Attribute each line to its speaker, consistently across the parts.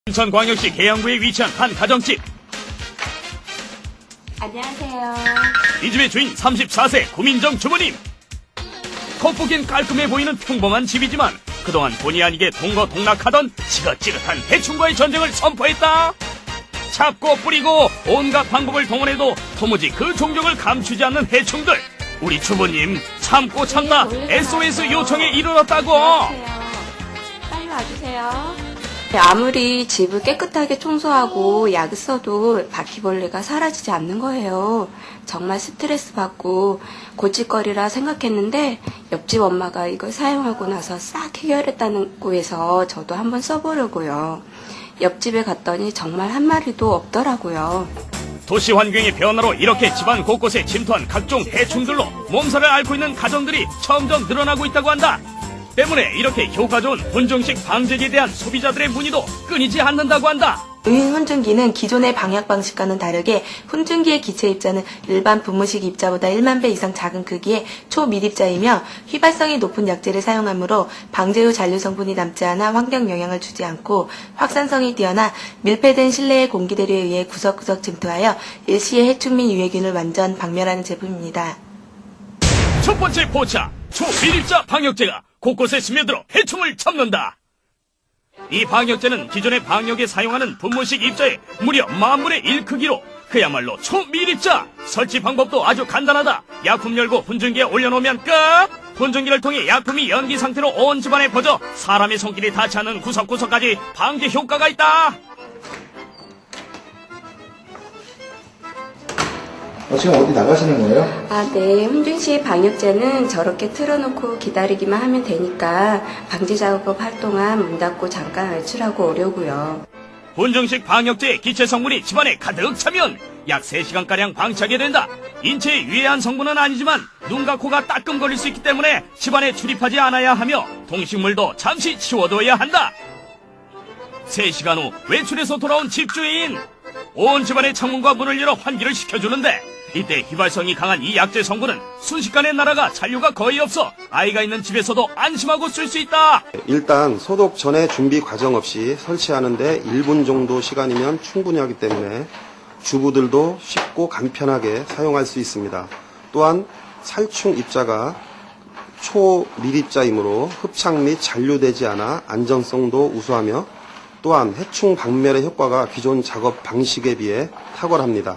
Speaker 1: 인천광역시 계양구에 위치한 한 가정집.
Speaker 2: 안녕하세요.
Speaker 1: 이 집의 주인 34세 고민정 주부님. 겉보기엔 깔끔해 보이는 평범한 집이지만 그동안 본의 아니게 동거동락하던 지긋지긋한 해충과의 전쟁을 선포했다. 잡고 뿌리고 온갖 방법을 동원해도 도무지 그 종족을 감추지 않는 해충들. 우리 주부님 참고 참다 SOS 요청에 이르렀다고.
Speaker 2: 안녕하세요. 빨리 와주세요. 아무리 집을 깨끗하게 청소하고 약을 써도 바퀴벌레가 사라지지 않는 거예요. 정말 스트레스 받고 고칠거리라 생각했는데 옆집 엄마가 이걸 사용하고 나서 싹 해결했다고 해서 저도 한번 써보려고요. 옆집에 갔더니 정말 한 마리도 없더라고요.
Speaker 1: 도시 환경의 변화로 이렇게 집안 곳곳에 침투한 각종 해충들로 몸살을 앓고 있는 가정들이 점점 늘어나고 있다고 한다. 때문에 이렇게 효과 좋은 혼종식 방제기에 대한 소비자들의 문의도 끊이지 않는다고 한다.
Speaker 3: 유인 혼증기는 기존의 방역 방식과는 다르게 혼증기의 기체 입자는 일반 분무식 입자보다 1만 배 이상 작은 크기의 초밀입자이며 휘발성이 높은 약재를 사용하므로 방제 후 잔류 성분이 남지 않아 환경 영향을 주지 않고 확산성이 뛰어나 밀폐된 실내의 공기대류에 의해 구석구석 침투하여 일시에 해충 및 유해균을 완전 박멸하는 제품입니다.
Speaker 1: 첫 번째 포차, 초밀입자 방역제가 곳곳에 스며들어 해충을 잡는다. 이 방역제는 기존의 방역에 사용하는 분무식 입자의 무려 10,000분의 1 크기로 그야말로 초밀입자. 설치 방법도 아주 간단하다. 약품 열고 분증기에 올려놓으면 끝. 분증기를 통해 약품이 연기 상태로 온 집안에 퍼져 사람의 손길이 닿지 않는 구석구석까지 방제 효과가 있다.
Speaker 4: 지금 어디 나가시는 거예요?
Speaker 2: 네. 혼중식 방역제는 저렇게 틀어놓고 기다리기만 하면 되니까 방제 작업 할 동안 문 닫고 잠깐 외출하고 오려고요.
Speaker 1: 혼종식 방역제의 기체 성분이 집안에 가득 차면 약 3시간가량 방치하게 된다. 인체에 유해한 성분은 아니지만 눈과 코가 따끔거릴 수 있기 때문에 집안에 출입하지 않아야 하며 동식물도 잠시 치워둬야 한다. 3시간 후 외출해서 돌아온 집주인. 온 집안의 창문과 문을 열어 환기를 시켜주는데 이때 휘발성이 강한 이 약재 성분은 순식간에 날아가 잔류가 거의 없어 아이가 있는 집에서도 안심하고 쓸 수 있다.
Speaker 5: 일단 소독 전에 준비 과정 없이 설치하는데 1분 정도 시간이면 충분히 하기 때문에 주부들도 쉽고 간편하게 사용할 수 있습니다. 또한 살충 입자가 초밀입자이므로 흡착 및 잔류되지 않아 안전성도 우수하며 또한 해충 박멸의 효과가 기존 작업 방식에 비해 탁월합니다.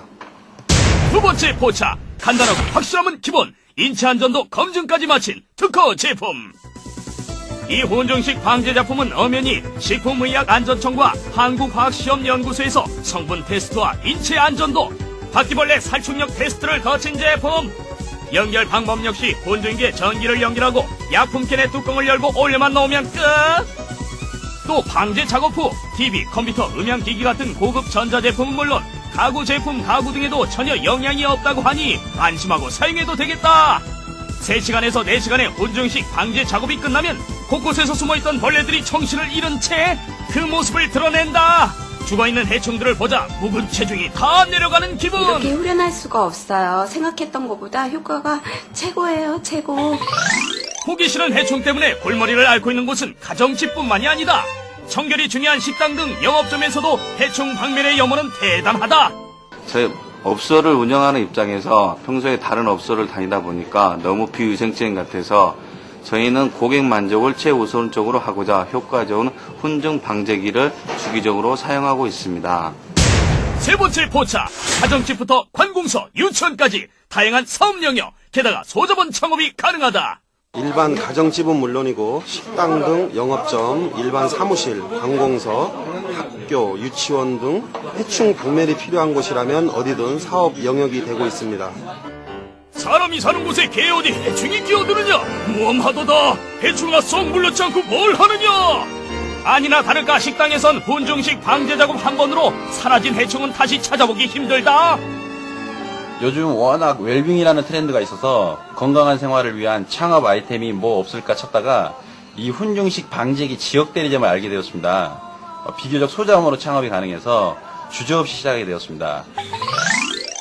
Speaker 1: 두 번째 포차, 간단하고 확실함은 기본, 인체 안전도 검증까지 마친 특허 제품. 이 혼종식 방제 제품은 엄연히 식품의약안전청과 한국화학시험연구소에서 성분 테스트와 인체 안전도, 바퀴벌레 살충력 테스트를 거친 제품. 연결 방법 역시 혼종기에 전기를 연결하고 약품캔의 뚜껑을 열고 올려만 넣으면 끝. 또 방제 작업 후 TV, 컴퓨터, 음향기기 같은 고급 전자제품은 물론 가구 제품, 가구 등에도 전혀 영향이 없다고 하니 안심하고 사용해도 되겠다. 3시간에서 4시간의 혼종식 방제 작업이 끝나면 곳곳에서 숨어있던 벌레들이 정신을 잃은 채 그 모습을 드러낸다. 죽어있는 해충들을 보자 묵은 체중이 다 내려가는 기분.
Speaker 2: 이렇게 후련할 수가 없어요. 생각했던 것보다 효과가 최고예요, 최고.
Speaker 1: 보기 싫은 해충 때문에 골머리를 앓고 있는 곳은 가정집뿐만이 아니다. 청결이 중요한 식당 등 영업점에서도 해충 박멸의 염원은 대단하다.
Speaker 6: 저희 업소를 운영하는 입장에서 평소에 다른 업소를 다니다 보니까 너무 비위생적인 것 같아서 저희는 고객 만족을 최우선적으로 하고자 효과 좋은 혼종 방제기를 주기적으로 사용하고 있습니다.
Speaker 1: 세 번째 포차, 가정집부터 관공서, 유치원까지 다양한 사업 영역, 게다가 소자본 창업이 가능하다.
Speaker 5: 일반 가정집은 물론이고 식당 등 영업점, 일반 사무실, 관공서, 학교, 유치원 등 해충 박멸이 필요한 곳이라면 어디든 사업 영역이 되고 있습니다.
Speaker 1: 사람이 사는 곳에 개 어디 해충이 끼어드느냐? 무엄하도다. 해충아 썩 물렸지 않고 뭘 하느냐? 아니나 다를까 식당에선 혼종식 방제 작업 한 번으로 사라진 해충은 다시 찾아보기 힘들다.
Speaker 7: 요즘 워낙 웰빙이라는 트렌드가 있어서 건강한 생활을 위한 창업 아이템이 뭐 없을까 찾다가 이 혼종식 방제기 지역 대리점을 알게 되었습니다. 비교적 소자원으로 창업이 가능해서 주저없이 시작하게 되었습니다.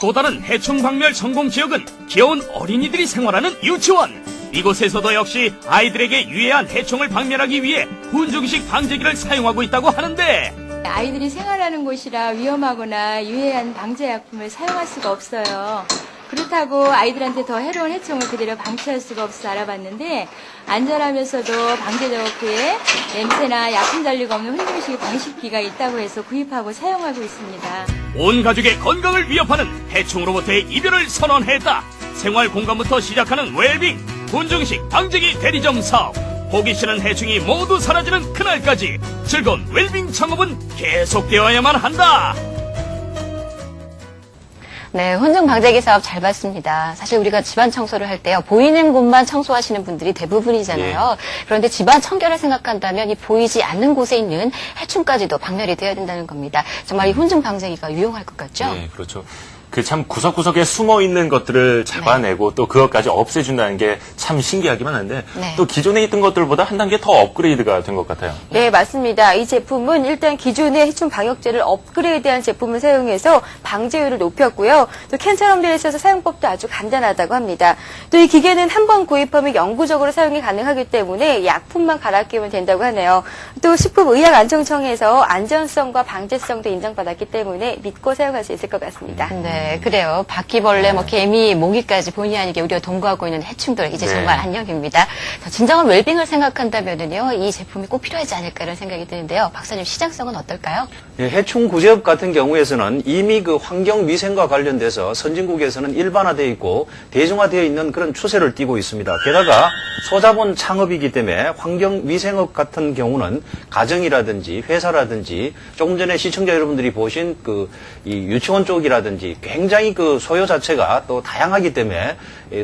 Speaker 1: 또 다른 해충 박멸 성공 지역은 귀여운 어린이들이 생활하는 유치원. 이곳에서도 역시 아이들에게 유해한 해충을 박멸하기 위해 혼종식 방제기를 사용하고 있다고 하는데
Speaker 8: 아이들이 생활하는 곳이라 위험하거나 유해한 방제약품을 사용할 수가 없어요. 그렇다고 아이들한테 더 해로운 해충을 그대로 방치할 수가 없어 알아봤는데 안전하면서도 방제 작업 후에 냄새나 약품 잔류가 없는 혼중식 방식기가 있다고 해서 구입하고 사용하고 있습니다.
Speaker 1: 온 가족의 건강을 위협하는 해충으로부터의 이별을 선언했다. 생활 공간부터 시작하는 웰빙 혼중식 방제기 대리점 사업. 보기 싫은 해충이 모두 사라지는 그날까지 즐거운 웰빙 창업은 계속되어야만 한다.
Speaker 9: 네, 혼중 방제기 사업 잘 봤습니다. 사실 우리가 집안 청소를 할 때요, 보이는 곳만 청소하시는 분들이 대부분이잖아요. 그런데 집안 청결을 생각한다면 이 보이지 않는 곳에 있는 해충까지도 박멸이 되어야 된다는 겁니다. 정말 이 혼중 방제기가 유용할 것 같죠?
Speaker 10: 네, 그렇죠. 그 참 구석구석에 숨어 있는 것들을 잡아내고 또 그것까지 없애준다는 게 참 신기하기만 한데 또 기존에 있던 것들보다 한 단계 더 업그레이드가 된 것 같아요.
Speaker 11: 네, 맞습니다. 이 제품은 일단 기존의 해충 방역제를 업그레이드한 제품을 사용해서 방제율을 높였고요. 또 캔처럼 되어 있어서 사용법도 아주 간단하다고 합니다. 또 이 기계는 한 번 구입하면 영구적으로 사용이 가능하기 때문에 약품만 갈아 끼우면 된다고 하네요. 또 식품의약안정청에서 안전성과 방제성도 인정받았기 때문에 믿고 사용할 수 있을 것 같습니다.
Speaker 9: 네, 그래요. 바퀴벌레, 개미, 모기까지 본의 아니게 우리가 동거하고 있는 해충들 이제 정말 안녕입니다. 진정한 웰빙을 생각한다면은요, 이 제품이 꼭 필요하지 않을까 이런 생각이 드는데요. 박사님, 시장성은 어떨까요?
Speaker 12: 예, 해충 구제업 같은 경우에서는 이미 그 환경 위생과 관련돼서 선진국에서는 일반화되어 있고 대중화되어 있는 그런 추세를 띠고 있습니다. 게다가 소자본 창업이기 때문에 환경 위생업 같은 경우는 가정이라든지 회사라든지 조금 전에 시청자 여러분들이 보신 이 유치원 쪽이라든지 굉장히 그 소요 자체가 또 다양하기 때문에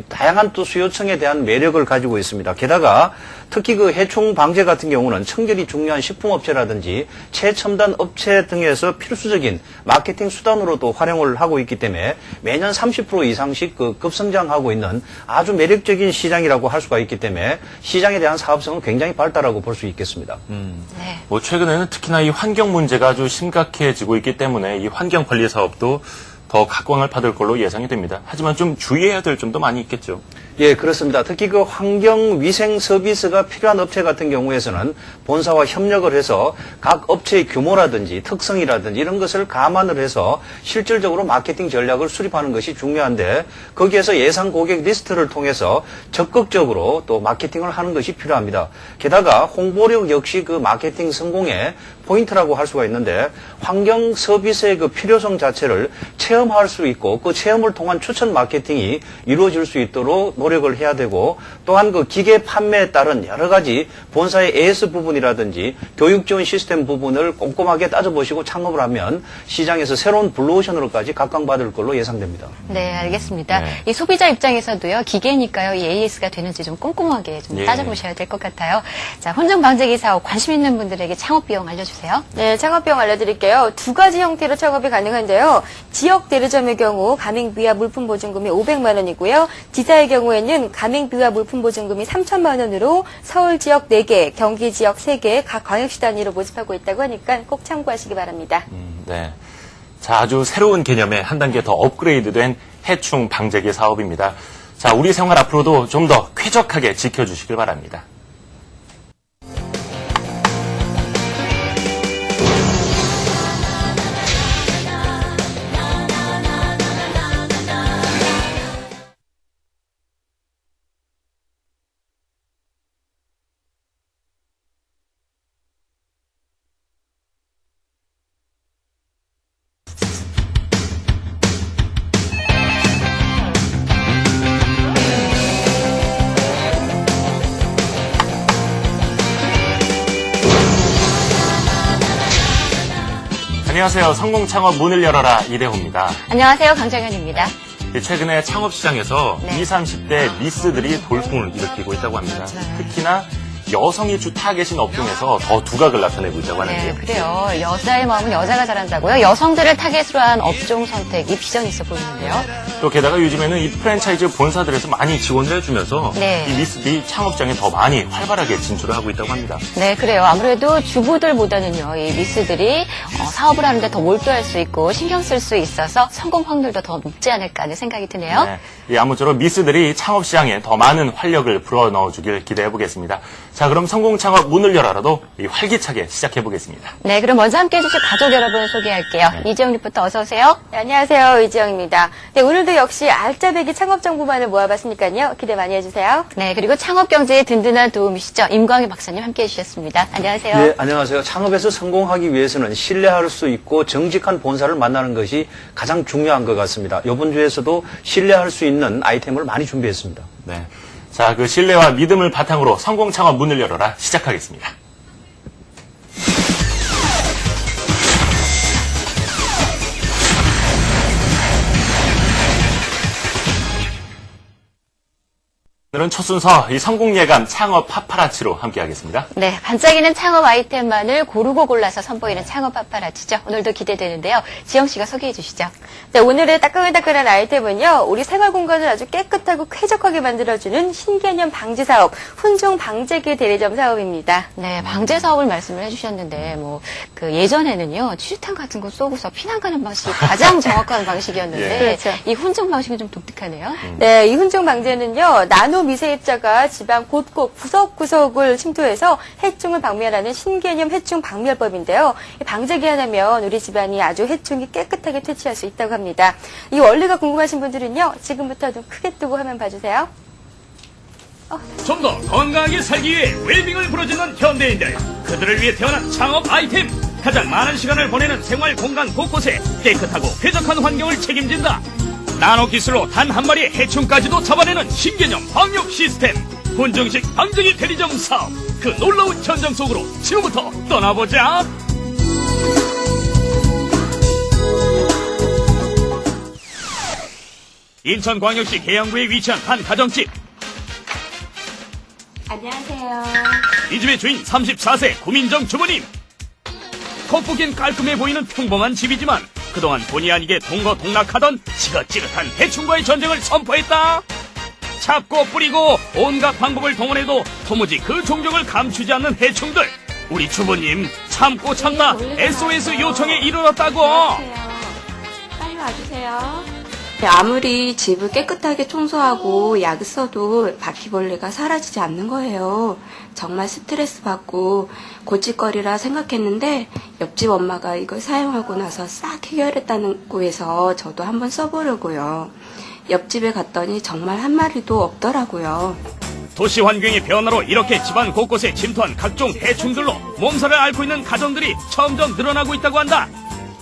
Speaker 12: 다양한 또 수요층에 대한 매력을 가지고 있습니다. 게다가 특히 그 해충 방제 같은 경우는 청결이 중요한 식품업체라든지 최첨단 업체 등에서 필수적인 마케팅 수단으로도 활용을 하고 있기 때문에 매년 30% 이상씩 그 급성장하고 있는 아주 매력적인 시장이라고 할 수가 있기 때문에 시장에 대한 사업성은 굉장히 발달하고 볼 수 있겠습니다.
Speaker 10: 뭐 최근에는 특히나 이 환경 문제가 아주 심각해지고 있기 때문에 이 환경 관리 사업도 더 각광을 받을 걸로 예상이 됩니다. 하지만 좀 주의해야 될 점도 많이 있겠죠.
Speaker 12: 예, 그렇습니다. 특히 그 환경 위생 서비스가 필요한 업체 같은 경우에서는 본사와 협력을 해서 각 업체의 규모라든지 특성이라든지 이런 것을 감안을 해서 실질적으로 마케팅 전략을 수립하는 것이 중요한데 거기에서 예상 고객 리스트를 통해서 적극적으로 또 마케팅을 하는 것이 필요합니다. 게다가 홍보력 역시 그 마케팅 성공의 포인트라고 할 수가 있는데 환경 서비스의 그 필요성 자체를 체험할 수 있고 그 체험을 통한 추천 마케팅이 이루어질 수 있도록 노력을 해야 되고 또한 그 기계 판매에 따른 여러 가지 본사의 AS 부분이라든지 교육 지원 시스템 부분을 꼼꼼하게 따져보시고 창업을 하면 시장에서 새로운 블루오션으로까지 각광받을 걸로 예상됩니다.
Speaker 9: 네, 알겠습니다. 이 소비자 입장에서도요, 기계니까요, 이 AS가 되는지 좀 꼼꼼하게 좀 따져보셔야 될 것 같아요. 자, 혼중 방제기 사업 관심 있는 분들에게 창업 비용 알려주세요.
Speaker 11: 네, 창업 비용 알려드릴게요. 두 가지 형태로 창업이 가능한데요. 지역 대리점의 경우 가맹비와 물품 보증금이 500만 원이고요. 지사의 경우에는 가맹비와 물품 보증금이 3천만 원으로 서울 지역 4개, 경기 지역 3개, 각 광역시 단위로 모집하고 있다고 하니까 꼭 참고하시기 바랍니다.
Speaker 10: 네. 자, 아주 새로운 개념의 한 단계 더 업그레이드된 해충 방제기 사업입니다. 자, 우리 생활 앞으로도 좀 더 쾌적하게 지켜주시길 바랍니다. 안녕하세요. 성공창업 문을 열어라 이대호입니다.
Speaker 9: 안녕하세요. 강정현입니다.
Speaker 10: 최근에 창업 시장에서 20, 30대 미스들이 돌풍을 일으키고 있다고 합니다. 특히나 여성이 주 타겟인 업종에서 더 두각을 나타내고 있다고 하는데요.
Speaker 9: 네, 그래요. 여자의 마음은 여자가 잘한다고요. 여성들을 타겟으로 한 업종 선택이 비전이 있어 보이는데요.
Speaker 10: 또 또 게다가 요즘에는 이 프랜차이즈 본사들에서 많이 지원을 해주면서
Speaker 9: 네.
Speaker 10: 이 미스들이 창업장에 더 많이 활발하게 진출을 하고 있다고 합니다.
Speaker 9: 네, 그래요. 아무래도 주부들보다는요, 이 미스들이 사업을 하는데 더 몰두할 수 있고 신경 쓸 수 있어서 성공 확률도 더 높지 않을까 하는 생각이 드네요.
Speaker 10: 네. 예, 아무쪼록 미스들이 창업 시장에 더 많은 활력을 불어넣어주길 기대해 보겠습니다. 자, 그럼 성공 창업 문을 열어라도 활기차게 시작해 보겠습니다.
Speaker 9: 네, 그럼 먼저 함께해 주실 가족 여러분 소개할게요. 이지영 리포터 어서 오세요.
Speaker 11: 네, 안녕하세요. 이지영입니다. 네, 오늘도 역시 알짜배기 창업 정보만을 모아봤으니까요. 기대 많이 해주세요.
Speaker 9: 네, 그리고 창업 경제에 든든한 도움이시죠. 임광희 박사님 함께해 주셨습니다. 안녕하세요.
Speaker 12: 네, 안녕하세요. 창업에서 성공하기 위해서는 신뢰할 수 있고 정직한 본사를 만나는 것이 가장 중요한 것 같습니다. 이번 주에서도 신뢰할 수 있는 아이템을 많이 준비했습니다.
Speaker 10: 네. 자, 그 신뢰와 믿음을 바탕으로 성공 창업 문을 열어라 시작하겠습니다. 오늘은 첫 순서 이 성공 예감 창업 파파라치로 함께하겠습니다.
Speaker 9: 네, 반짝이는 창업 아이템만을 고르고 골라서 선보이는 창업 파파라치죠. 오늘도 기대되는데요. 지영 씨가 소개해 주시죠.
Speaker 11: 네, 오늘의 따끈따끈한 아이템은요. 우리 생활 공간을 아주 깨끗하고 쾌적하게 만들어주는 신개념 방지 사업, 훈종 방제기 대리점 사업입니다.
Speaker 9: 네, 방제 사업을 말씀을 해주셨는데, 예전에는요, 취주탄 같은 거 쏘고서 피난 가는 방식이 가장 정확한 방식이었는데,
Speaker 11: 예. 그렇죠.
Speaker 9: 이 훈종 방식은 좀 독특하네요.
Speaker 11: 네, 이 훈종 방제는요, 나노 미세입자가 집안 곳곳 구석구석을 침투해서 해충을 박멸하는 신개념 해충 박멸법인데요. 이 방제기 하나면 우리 집안이 아주 해충이 깨끗하게 퇴치할 수 있다고 합니다. 이 원리가 궁금하신 분들은요, 지금부터 좀 크게 뜨고 화면 봐주세요.
Speaker 1: 좀 더 건강하게 살기 위해 웰빙을 부르짖는 현대인들, 그들을 위해 태어난 창업 아이템, 가장 많은 시간을 보내는 생활 공간 곳곳에 깨끗하고 쾌적한 환경을 책임진다. 나노 기술로 단 한 마리의 해충까지도 잡아내는 신개념 방역 시스템, 훈정식 방제기 대리점 사업, 그 놀라운 현장 속으로 지금부터 떠나보자. 인천광역시 계양구에 위치한 한 가정집.
Speaker 2: 안녕하세요.
Speaker 1: 이 집의 주인 34세 고민정 주부님. 겉보기엔 깔끔해 보이는 평범한 집이지만 그동안 본의 아니게 동거동락하던 지긋지긋한 해충과의 전쟁을 선포했다. 잡고 뿌리고 온갖 방법을 동원해도 도무지 그 종족을 감추지 않는 해충들. 우리 주부님 참고 참다 SOS 요청에 이르렀다고.
Speaker 2: 빨리 와주세요. 아무리 집을 깨끗하게 청소하고 약을 써도 바퀴벌레가 사라지지 않는 거예요. 정말 스트레스 받고 고칠거리라 생각했는데 옆집 엄마가 이걸 사용하고 나서 싹 해결했다고 해서 저도 한번 써보려고요. 옆집에 갔더니 정말 한 마리도 없더라고요.
Speaker 1: 도시 환경의 변화로 이렇게 집안 곳곳에 침투한 각종 해충들로 몸살을 앓고 있는 가정들이 점점 늘어나고 있다고 한다.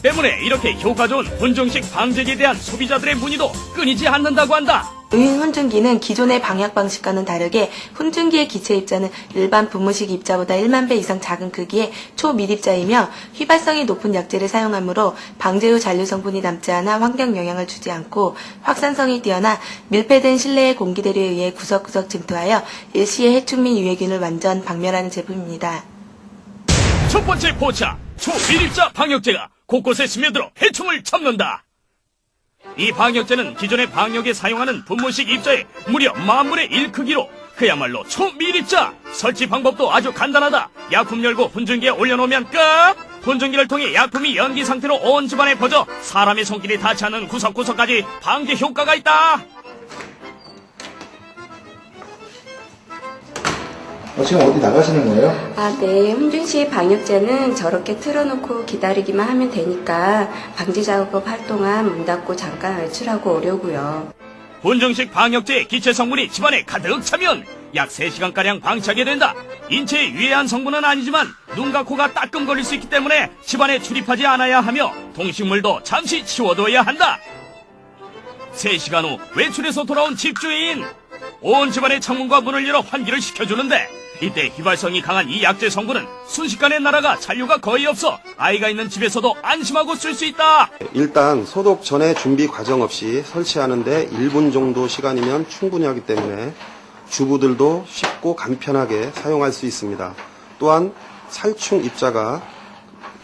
Speaker 1: 때문에 이렇게 효과 좋은 훈정식 방제기에 대한 소비자들의 문의도 끊이지 않는다고 한다.
Speaker 3: 유인 훈증기는 기존의 방역 방식과는 다르게 훈증기의 기체 입자는 일반 분무식 입자보다 1만 배 이상 작은 크기의 초밀입자이며 휘발성이 높은 약재를 사용하므로 방제 후 잔류 성분이 남지 않아 환경 영향을 주지 않고 확산성이 뛰어나 밀폐된 실내의 공기대류에 의해 구석구석 침투하여 일시에 해충 및 유해균을 완전 박멸하는 제품입니다.
Speaker 1: 첫 번째 포차, 초밀입자 방역제가 곳곳에 스며들어 해충을 잡는다. 이 방역제는 기존의 방역에 사용하는 분무식 입자의 무려 10,000분의 1 크기로 그야말로 초밀입자. 설치 방법도 아주 간단하다. 약품 열고 분증기에 올려놓으면 끝. 분증기를 통해 약품이 연기 상태로 온 집안에 퍼져 사람의 손길이 닿지 않는 구석구석까지 방제 효과가 있다.
Speaker 4: 지금 어디 나가시는 거예요?
Speaker 2: 네. 훈증식 방역제는 저렇게 틀어놓고 기다리기만 하면 되니까 방지 작업 할 동안 문 닫고 잠깐 외출하고 오려고요.
Speaker 1: 훈정식 방역제의 기체 성분이 집안에 가득 차면 약 3시간가량 방치하게 된다. 인체에 유해한 성분은 아니지만 눈과 코가 따끔거릴 수 있기 때문에 집안에 출입하지 않아야 하며 동식물도 잠시 치워둬야 한다. 3시간 후 외출해서 돌아온 집주인. 온 집안의 창문과 문을 열어 환기를 시켜주는데 이때 휘발성이 강한 이 약재 성분은 순식간에 날아가 잔류가 거의 없어 아이가 있는 집에서도 안심하고 쓸 수 있다.
Speaker 5: 일단 소독 전에 준비 과정 없이 설치하는데 1분 정도 시간이면 충분히 하기 때문에 주부들도 쉽고 간편하게 사용할 수 있습니다. 또한 살충 입자가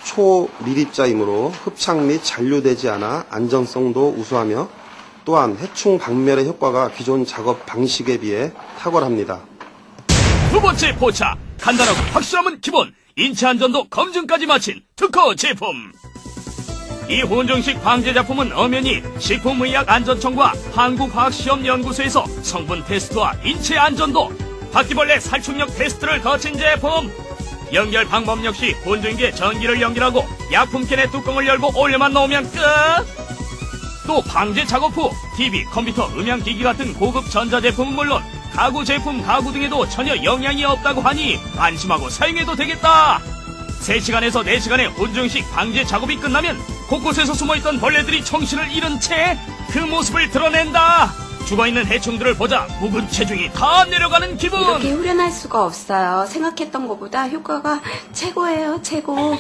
Speaker 5: 초밀입자이므로 흡착 및 잔류되지 않아 안전성도 우수하며 또한 해충 박멸의 효과가 기존 작업 방식에 비해 탁월합니다.
Speaker 1: 두 번째 포차, 간단하고 확실함은 기본, 인체 안전도 검증까지 마친 특허 제품. 이 혼종식 방제 작품은 엄연히 식품의약안전청과 한국화학시험연구소에서 성분 테스트와 인체 안전도, 바퀴벌레 살충력 테스트를 거친 제품. 연결 방법 역시 혼종기에 전기를 연결하고 약품캔의 뚜껑을 열고 올려만 넣으면 끝. 또 방제 작업 후 TV, 컴퓨터, 음향기기 같은 고급 전자제품은 물론 가구 제품, 가구 등에도 전혀 영향이 없다고 하니 안심하고 사용해도 되겠다. 3시간에서 4시간의 혼종식 방제 작업이 끝나면 곳곳에서 숨어있던 벌레들이 정신을 잃은 채 그 모습을 드러낸다. 죽어있는 해충들을 보자 묵은 체중이 다 내려가는 기분.
Speaker 2: 이렇게 후련할 수가 없어요. 생각했던 것보다 효과가 최고예요, 최고.